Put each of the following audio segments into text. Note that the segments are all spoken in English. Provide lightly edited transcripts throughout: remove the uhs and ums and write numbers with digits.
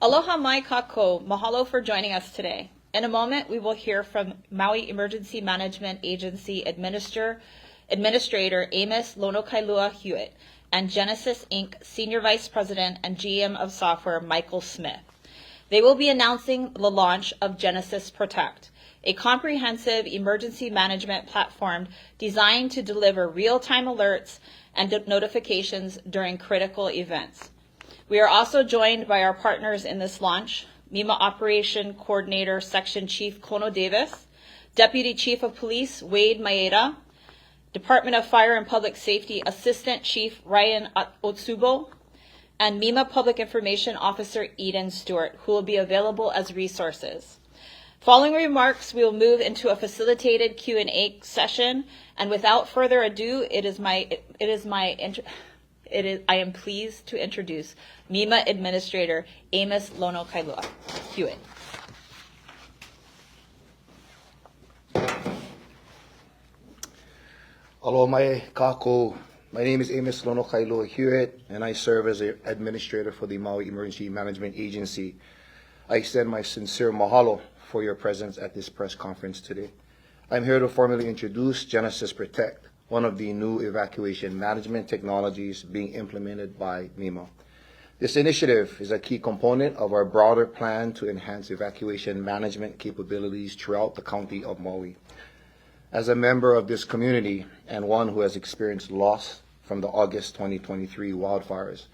Aloha mai kako, mahalo for joining us today. In a moment, we will hear from Maui Emergency Management Agency Administrator Amos Lonokailua Hewitt and Genasys Inc. Senior Vice President and GM of Software Michael Smith. They will be announcing the launch of Genasys Protect, a comprehensive emergency management platform designed to deliver real-time alerts and notifications during critical events. We are also joined by our partners in this launch, MEMA Operation Coordinator Section Chief Kono Davis, Deputy Chief of Police Wade Maeda, Department of Fire and Public Safety Assistant Chief Ryan Otsubo, and MEMA Public Information Officer Eden Stewart, who will be available as resources. Following remarks, we will move into a facilitated Q&A session, and without further ado, I am pleased to introduce MEMA Administrator Amos Lonokailua Hewitt. Aloha mai kako. My name is Amos Lonokailua Hewitt, and I serve as an administrator for the Maui Emergency Management Agency. I extend my sincere mahalo for your presence at this press conference today. I'm here to formally introduce Genasys Protect, one of the new evacuation management technologies being implemented by MEMA. This initiative is a key component of our broader plan to enhance evacuation management capabilities throughout the county of Maui. As a member of this community and one who has experienced loss from the August 2023 wildfires,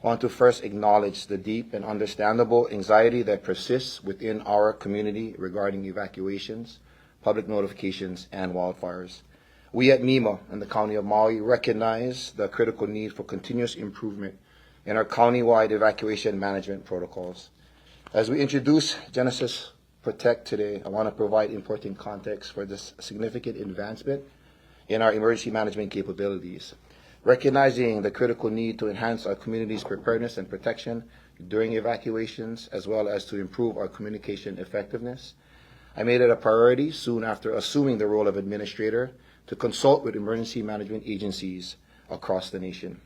I want to first acknowledge the deep and understandable anxiety that persists within our community regarding evacuations, public notifications, and wildfires. We at MEMA and the County of Maui recognize the critical need for continuous improvement in our county-wide evacuation management protocols. As we introduce Genasys Protect today, I want to provide important context for this significant advancement in our emergency management capabilities. Recognizing the critical need to enhance our community's preparedness and protection during evacuations, as well as to improve our communication effectiveness, I made it a priority soon after assuming the role of administrator to consult with emergency management agencies across the nation.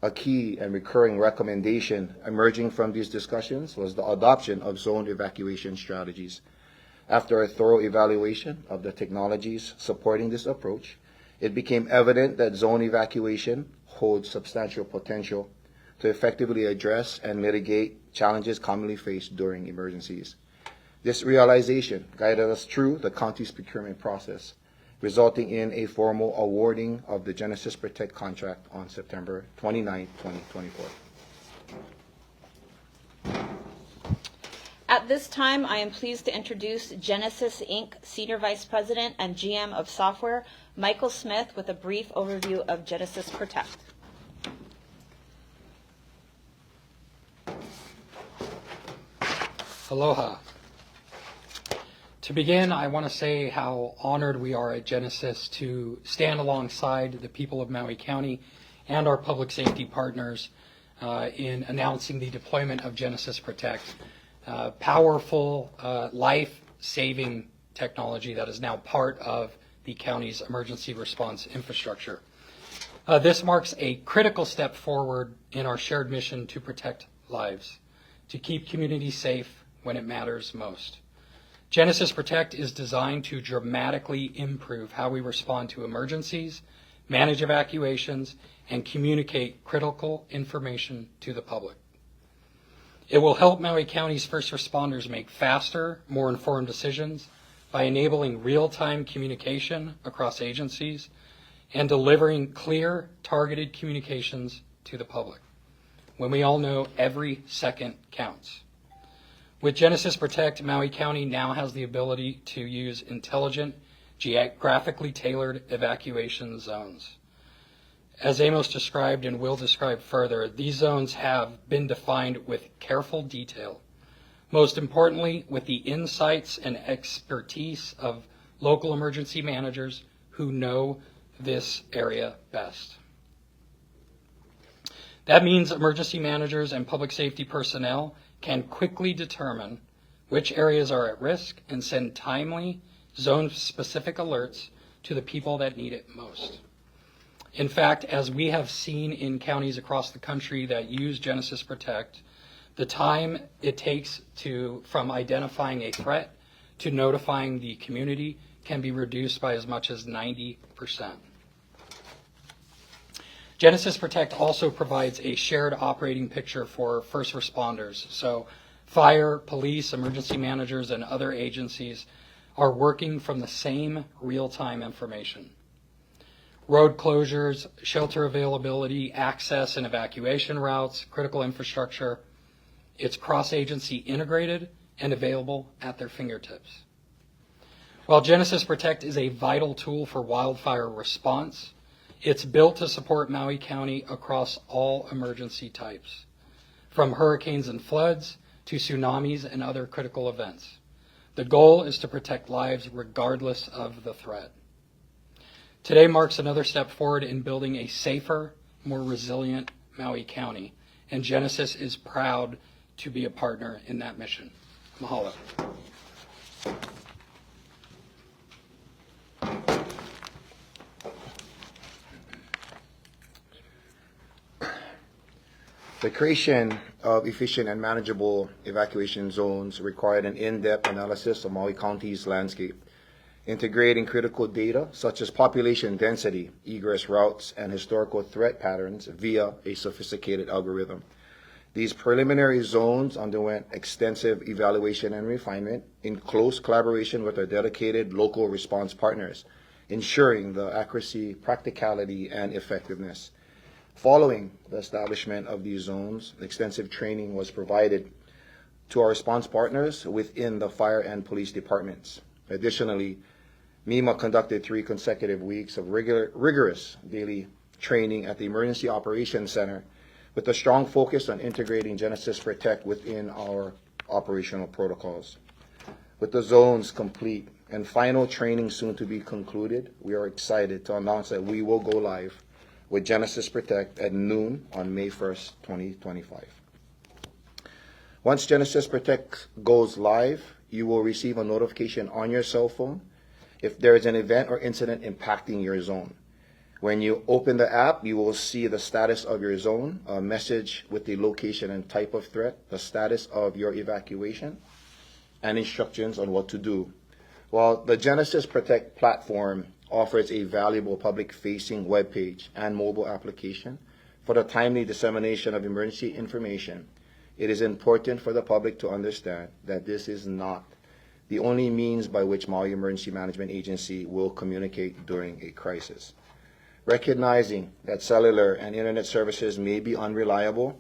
A key and recurring recommendation emerging from these discussions was the adoption of zone evacuation strategies. After a thorough evaluation of the technologies supporting this approach, it became evident that zone evacuation holds substantial potential to effectively address and mitigate challenges commonly faced during emergencies. This realization guided us through the county's procurement process, resulting in a formal awarding of the Genasys Protect contract on September 29, 2024. At this time, I am pleased to introduce Genasys Inc. Senior Vice President and GM of Software, Michael Smith, with a brief overview of Genasys Protect. Aloha. To begin, I want to say how honored we are at Genasys to stand alongside the people of Maui County and our public safety partners in announcing the deployment of Genasys Protect, powerful, life-saving technology that is now part of the county's emergency response infrastructure. This marks a critical step forward in our shared mission to protect lives, to keep communities safe when it matters most. Genasys Protect is designed to dramatically improve how we respond to emergencies, manage evacuations, and communicate critical information to the public. It will help Maui County's first responders make faster, more informed decisions by enabling real-time communication across agencies and delivering clear, targeted communications to the public, when we all know every second counts. With Genasys Protect, Maui County now has the ability to use intelligent, geographically tailored evacuation zones. As Amos described and will describe further, these zones have been defined with careful detail, most importantly with the insights and expertise of local emergency managers who know this area best. That means emergency managers and public safety personnel can quickly determine which areas are at risk and send timely, zone-specific alerts to the people that need it most. In fact, as we have seen in counties across the country that use Genasys Protect, The time it takes from identifying a threat to notifying the community can be reduced by as much as 90%. Genasys Protect also provides a shared operating picture for first responders. So fire, police, emergency managers, and other agencies are working from the same real-time information. Road closures, shelter availability, access and evacuation routes, critical infrastructure. It's cross-agency integrated and available at their fingertips. While Genasys Protect is a vital tool for wildfire response, it's built to support Maui County across all emergency types, from hurricanes and floods to tsunamis and other critical events. The goal is to protect lives regardless of the threat. Today marks another step forward in building a safer, more resilient Maui County, and Genasys is proud to be a partner in that mission. Mahalo. The creation of efficient and manageable evacuation zones required an in-depth analysis of Maui County's landscape, integrating critical data such as population density, egress routes, and historical threat patterns via a sophisticated algorithm. These preliminary zones underwent extensive evaluation and refinement in close collaboration with our dedicated local response partners, ensuring the accuracy, practicality, and effectiveness. Following the establishment of these zones, extensive training was provided to our response partners within the fire and police departments. Additionally, MEMA conducted 3 consecutive weeks of rigorous daily training at the Emergency Operations Center with a strong focus on integrating Genasys Protect within our operational protocols. With the zones complete and final training soon to be concluded, we are excited to announce that we will go live with Genasys Protect at noon on May 1st, 2025. Once Genasys Protect goes live, you will receive a notification on your cell phone if there is an event or incident impacting your zone. When you open the app, you will see the status of your zone, a message with the location and type of threat, the status of your evacuation, and instructions on what to do. While the Genasys Protect platform offers a valuable public-facing webpage and mobile application for the timely dissemination of emergency information, it is important for the public to understand that this is not the only means by which Maui Emergency Management Agency will communicate during a crisis. Recognizing that cellular and internet services may be unreliable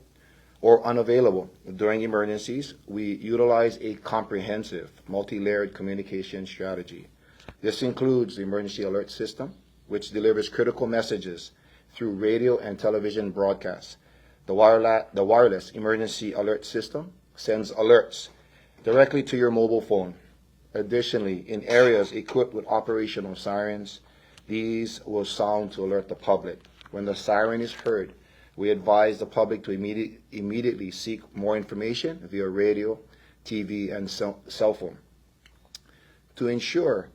or unavailable during emergencies, we utilize a comprehensive, multi-layered communication strategy. This includes the Emergency Alert System, which delivers critical messages through radio and television broadcasts. The wireless Emergency Alert System sends alerts directly to your mobile phone. Additionally, in areas equipped with operational sirens, these will sound to alert the public. When the siren is heard, we advise the public to immediately seek more information via radio, TV, and cell phone. To ensure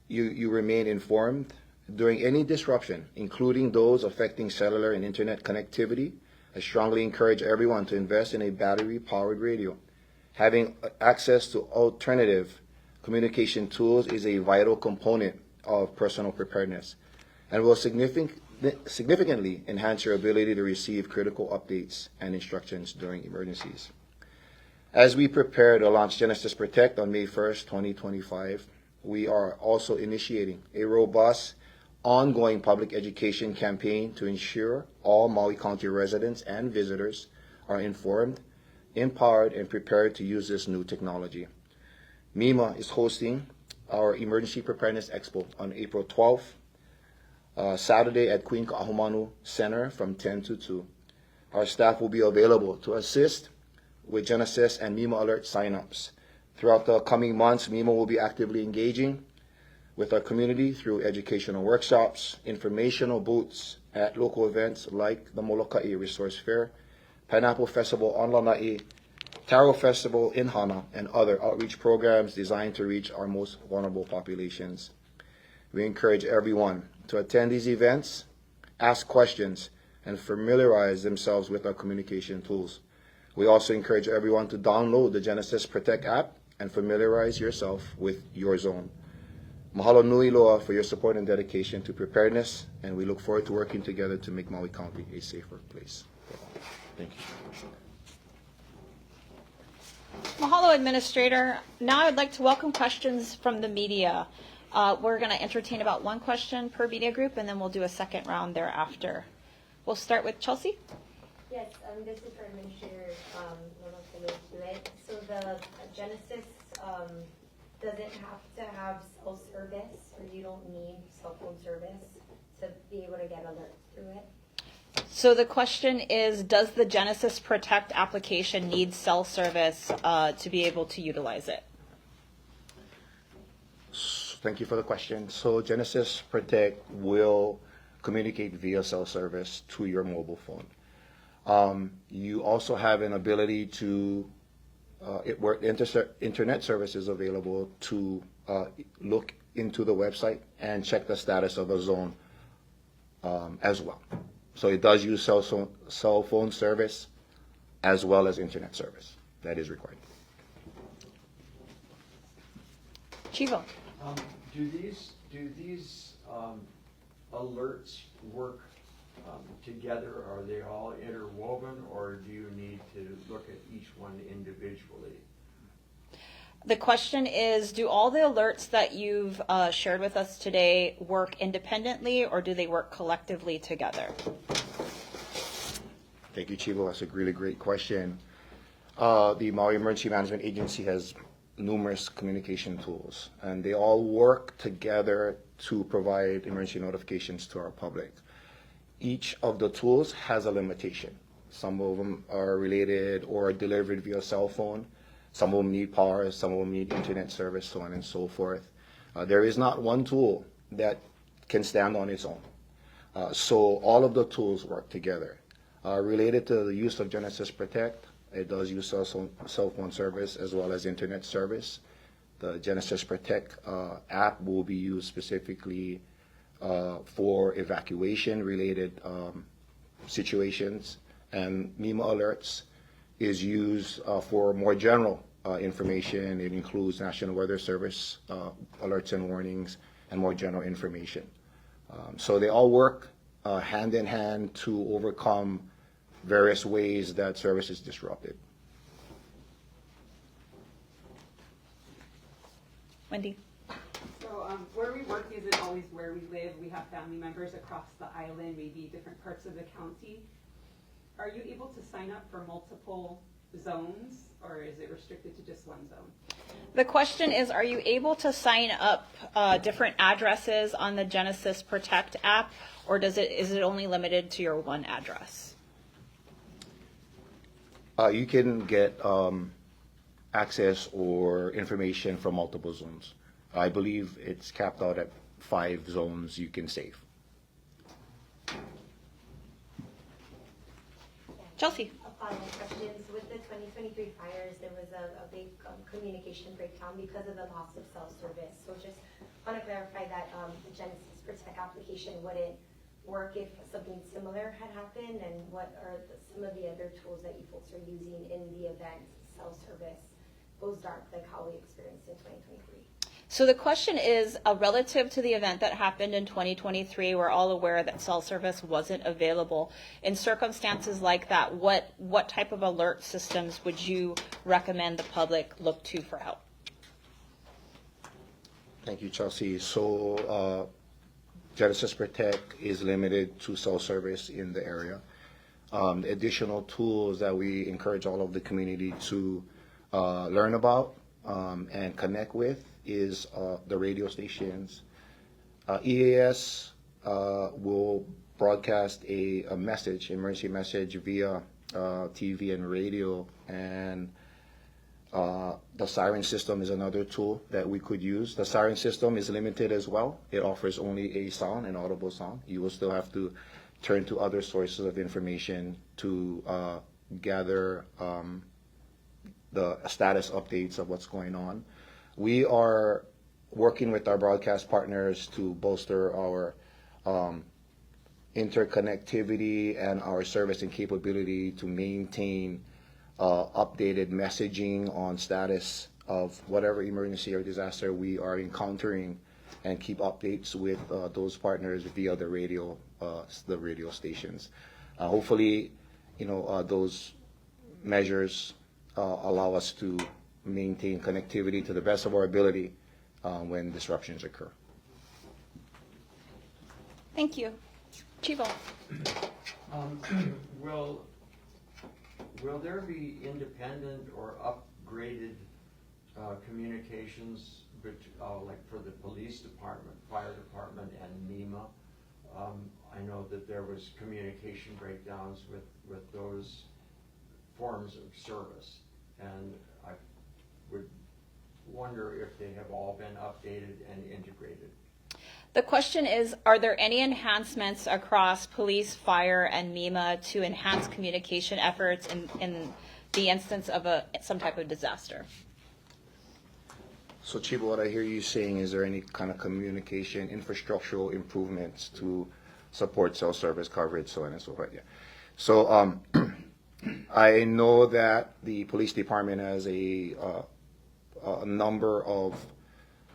you remain informed during any disruption, including those affecting cellular and internet connectivity, I strongly encourage everyone to invest in a battery-powered radio. Having access to alternative communication tools is a vital component of personal preparedness and will significantly enhance your ability to receive critical updates and instructions during emergencies. As we prepare to launch Genasys Protect on May 1st, 2025, we are also initiating a robust, ongoing public education campaign to ensure all Maui County residents and visitors are informed, empowered, and prepared to use this new technology. MEMA is hosting our Emergency Preparedness Expo on April 12th, Saturday at Queen Ka'ahumanu Center from 10 to 2. Our staff will be available to assist with Genasys and MEMA alert signups. Throughout the coming months, MEMA will be actively engaging with our community through educational workshops, informational booths at local events like the Moloka'i Resource Fair, Pineapple Festival on Lanai, Taro Festival in Hana, and other outreach programs designed to reach our most vulnerable populations. We encourage everyone to attend these events, ask questions, and familiarize themselves with our communication tools. We also encourage everyone to download the Genasys Protect app and familiarize yourself with your zone. Mahalo nui loa for your support and dedication to preparedness, and we look forward to working together to make Maui County a safer place. Thank you. Mahalo, Administrator. Now I would like to welcome questions from the media. We're going to entertain about one question per media group, and then we'll do a second round thereafter. We'll start with Chelsea. Yes, this is for Administrator Hewitt. So the Genasys doesn't have to have cell service, or you don't need cell phone service to be able to get alerts through it? So the question is, does the Genasys Protect application need cell service to be able to utilize it? Thank you for the question. So Genasys Protect will communicate via cell service to your mobile phone. You also have an ability to, where internet service is available, to look into the website and check the status of a zone as well. So it does use cell phone service as well as internet service. That is required. Chivo. Do these alerts work together? Are they all interwoven, or do you need to look at each one individually? The question is, do all the alerts that you've shared with us today work independently, or do they work collectively together? Thank you, Chivo. That's a really great question. The Maui Emergency Management Agency has numerous communication tools, and they all work together to provide emergency notifications to our public. Each of the tools has a limitation. Some of them are related or delivered via cell phone. Some of them need power, some of them need internet service, so on and so forth. There is not one tool that can stand on its own. So all of the tools work together. Related to the use of Genasys Protect, it does use cell phone service as well as internet service. The Genasys Protect app will be used specifically for evacuation related situations, and MEMA alerts is used for more general information. It includes National Weather Service alerts and warnings and more general information. So they all work hand in hand to overcome various ways that service is disrupted. Wendy. So where we work isn't always where we live. We have family members across the island, maybe different parts of the county. Are you able to sign up for multiple zones, or is it restricted to just one zone? The question is, are you able to sign up different addresses on the Genasys Protect app, or is it only limited to your one address? You can get access or information from multiple zones. I believe it's capped out at 5 zones you can save. Chelsea. A follow-up question. So with the 2023 fires, there was a big communication breakdown because of the loss of cell service. So just want to clarify that the Genasys Protect application wouldn't work if something similar had happened, and what are some of the other tools that you folks are using in the event cell service goes dark, like how we experienced in 2023? So the question is, relative to the event that happened in 2023, we're all aware that cell service wasn't available. In circumstances like that, what type of alert systems would you recommend the public look to for help? Thank you, Chelsea. So Genasys Protect is limited to cell service in the area. Additional tools that we encourage all of the community to learn about and connect with is the radio stations. EAS will broadcast a message, emergency message via TV and radio, and the siren system is another tool that we could use. The siren system is limited as well. It offers only a sound, an audible sound. You will still have to turn to other sources of information to gather the status updates of what's going on. We are working with our broadcast partners to bolster our interconnectivity and our service and capability to maintain updated messaging on status of whatever emergency or disaster we are encountering, and keep updates with those partners via the radio stations. Hopefully, those measures allow us to maintain connectivity to the best of our ability when disruptions occur. Thank you. Chivo. Will there be independent or upgraded communications, like for the police department, fire department, and MEMA? I know that there was communication breakdowns with those forms of service, and I would wonder if they have all been updated and integrated. The question is, are there any enhancements across police, fire, and MEMA to enhance communication efforts in the instance of some type of disaster? So, Chiba, what I hear you saying, is there any kind of communication infrastructural improvements to support cell service coverage, so on and so forth? Yeah. So, I know that the police department has a number of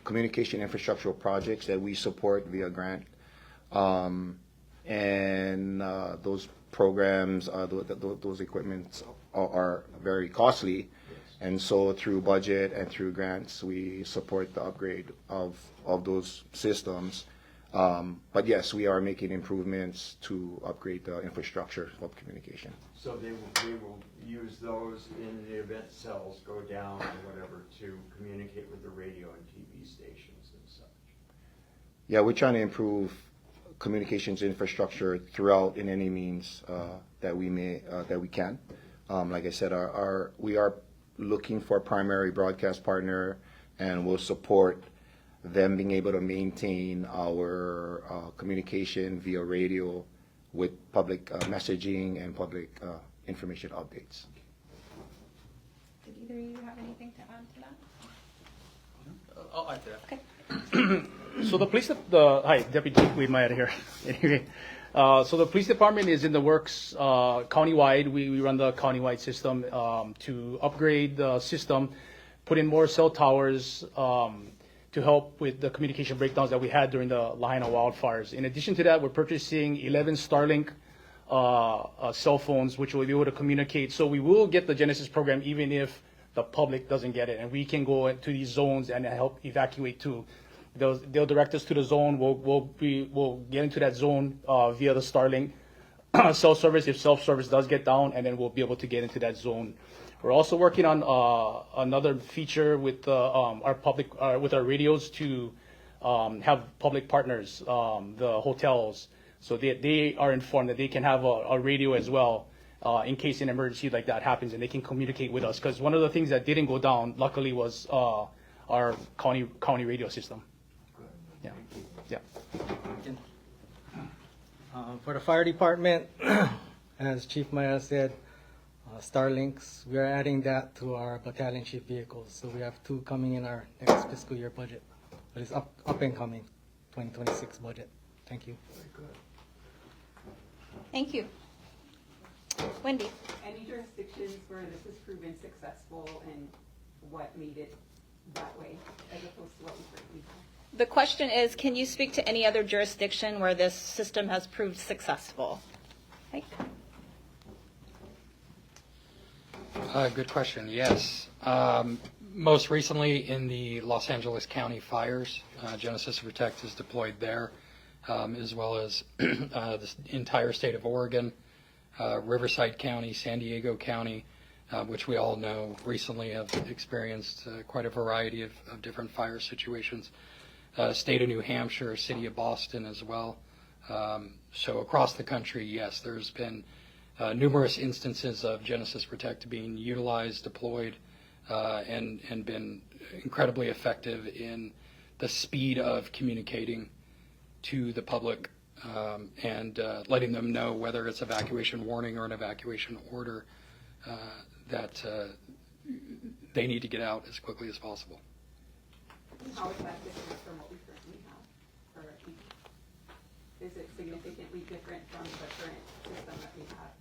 communication infrastructural projects that we support via grant, and those programs, those equipments are very costly. And so through budget and through grants, we support the upgrade of those systems. But yes, we are making improvements to upgrade the infrastructure of communication. So they will use those in the event cells go down or whatever to communicate with the radio and TV stations and such. Yeah, we're trying to improve communications infrastructure throughout in any means that we can. Like I said, we are looking for a primary broadcast partner, and we'll support them being able to maintain our communication via radio with public messaging and public information updates. Did either of you have anything to add to that? I'll add to that. Okay. So the police, hi, Deputy Chief Wade Mayada here. Anyway, so the police department is in the works countywide. We run the countywide system to upgrade the system, put in more cell towers to help with the communication breakdowns that we had during the Lahaina wildfires. In addition to that, we're purchasing 11 Starlink cell phones, which will be able to communicate. So we will get the Genasys program even if the public doesn't get it, and we can go into these zones and help evacuate too. They'll direct us to the zone. We'll get into that zone via the Starlink cell service if self-service does get down, and then we'll be able to get into that zone. We're also working on another feature with with our radios to have public partners, the hotels, so they are informed that they can have a radio as well in case an emergency like that happens, and they can communicate with us. Because one of the things that didn't go down, luckily, was our county radio system. Yeah, yeah. For the fire department, as Chief Maya said, Starlinks, we are adding that to our battalion chief vehicles. So we have 2 coming in our next fiscal year budget. But it's up and coming, 2026 budget. Thank you. Very good. Thank you. Wendy. Any jurisdictions where this has proven successful, and what made it that way as opposed to what we currently have? The question is, can you speak to any other jurisdiction where this system has proved successful? Mike? Good question. Yes. Most recently in the Los Angeles County fires, Genasys Protect is deployed there, as well as the entire state of Oregon, Riverside County, San Diego County, which we all know recently have experienced quite a variety of different fire situations. State of New Hampshire, city of Boston as well. So across the country, yes, there's been numerous instances of Genasys Protect being utilized, deployed, and been incredibly effective in the speed of communicating to the public and letting them know whether it's evacuation warning or an evacuation order that they need to get out as quickly as possible. How is that different from what we currently have for our people? Is it significantly different from the current system that we have?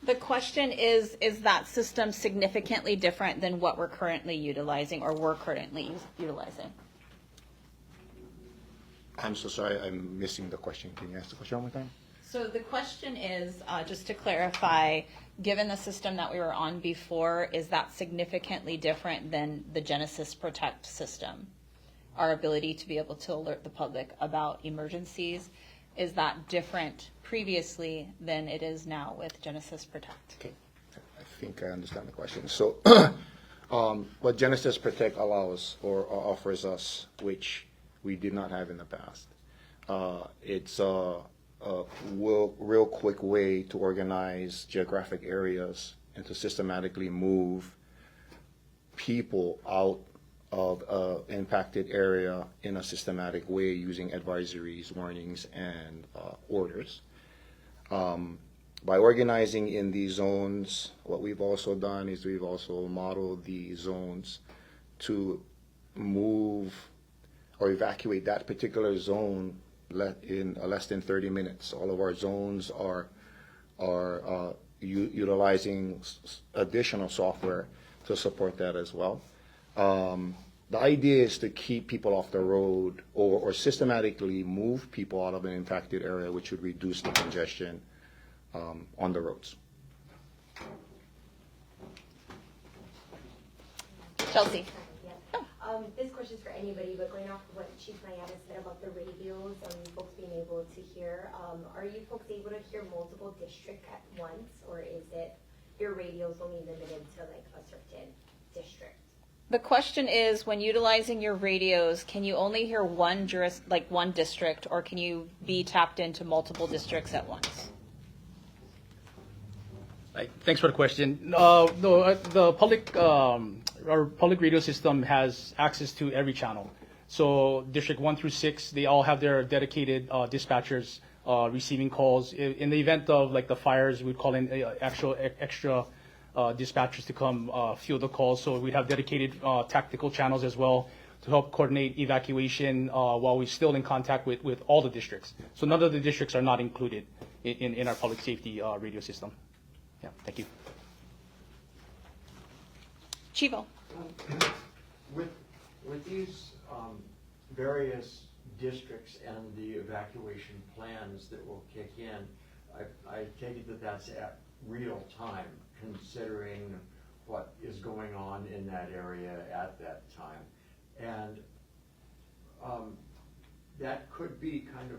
The question is that system significantly different than what we're currently utilizing or we're currently utilizing? I'm so sorry, I'm missing the question. Can you ask the question one more time? So the question is, just to clarify, given the system that we were on before, is that significantly different than the Genasys Protect system? Our ability to be able to alert the public about emergencies, is that different previously than it is now with Genasys Protect? Okay, I think I understand the question. So, what Genasys Protect allows or offers us, which we did not have in the past, it's a real quick way to organize geographic areas and to systematically move people out of impacted area in a systematic way using advisories, warnings, and orders. By organizing in these zones, what we've also done is we've also modeled the zones to move or evacuate that particular zone in less than 30 minutes. All of our zones are utilizing additional software to support that as well. The idea is to keep people off the road or systematically move people out of an impacted area, which would reduce the congestion on the roads. Chelsea? Yeah. This question's for anybody, but going off of what Chief Mayada said about the radios and folks being able to hear, are you folks able to hear multiple districts at once, or is it your radios only limited to like a certain district? The question is, when utilizing your radios, can you only hear one district, or can you be tapped into multiple districts at once? Thanks for the question. No, the public, our public radio system has access to every channel. So District 1 through 6, they all have their dedicated dispatchers receiving calls. In the event of like the fires, we'd call in extra dispatchers to come field the calls. So we have dedicated tactical channels as well to help coordinate evacuation while we're still in contact with all the districts. So none of the districts are not included in our public safety radio system. Yeah, thank you. Chivo? With these various districts and the evacuation plans that will kick in, I take it that that's at real time, considering what is going on in that area at that time. And that could be kind of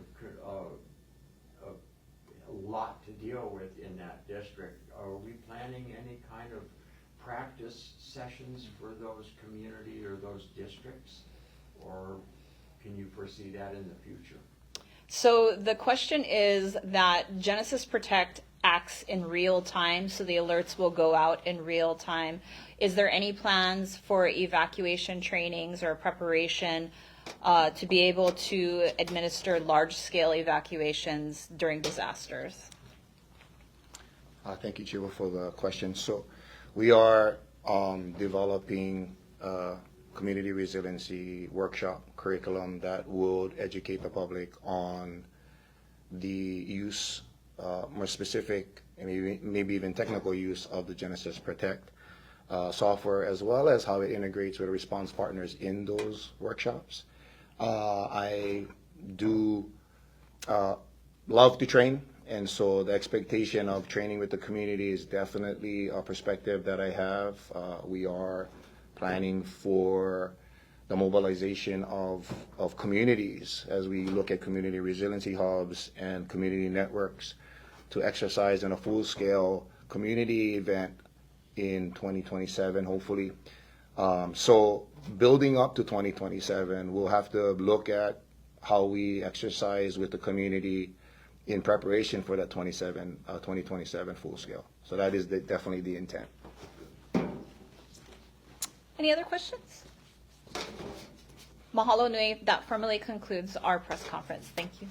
a lot to deal with in that district. Are we planning any kind of practice sessions for those community or those districts? Or can you foresee that in the future? So the question is that Genasys Protect acts in real time, so the alerts will go out in real time. Is there any plans for evacuation trainings or preparation to be able to administer large-scale evacuations during disasters? Thank you, Chivo, for the question. So we are developing a community resiliency workshop curriculum that would educate the public on the use, more specific, and maybe even technical use of the Genasys Protect software, as well as how it integrates with response partners in those workshops. I do love to train, and so the expectation of training with the community is definitely a perspective that I have. We are planning for the mobilization of communities as we look at community resiliency hubs and community networks to exercise in a full-scale community event in 2027, hopefully. So building up to 2027, we'll have to look at how we exercise with the community in preparation for that 2027 full scale. So that is definitely the intent. Any other questions? Mahalo nui. That formally concludes our press conference. Thank you.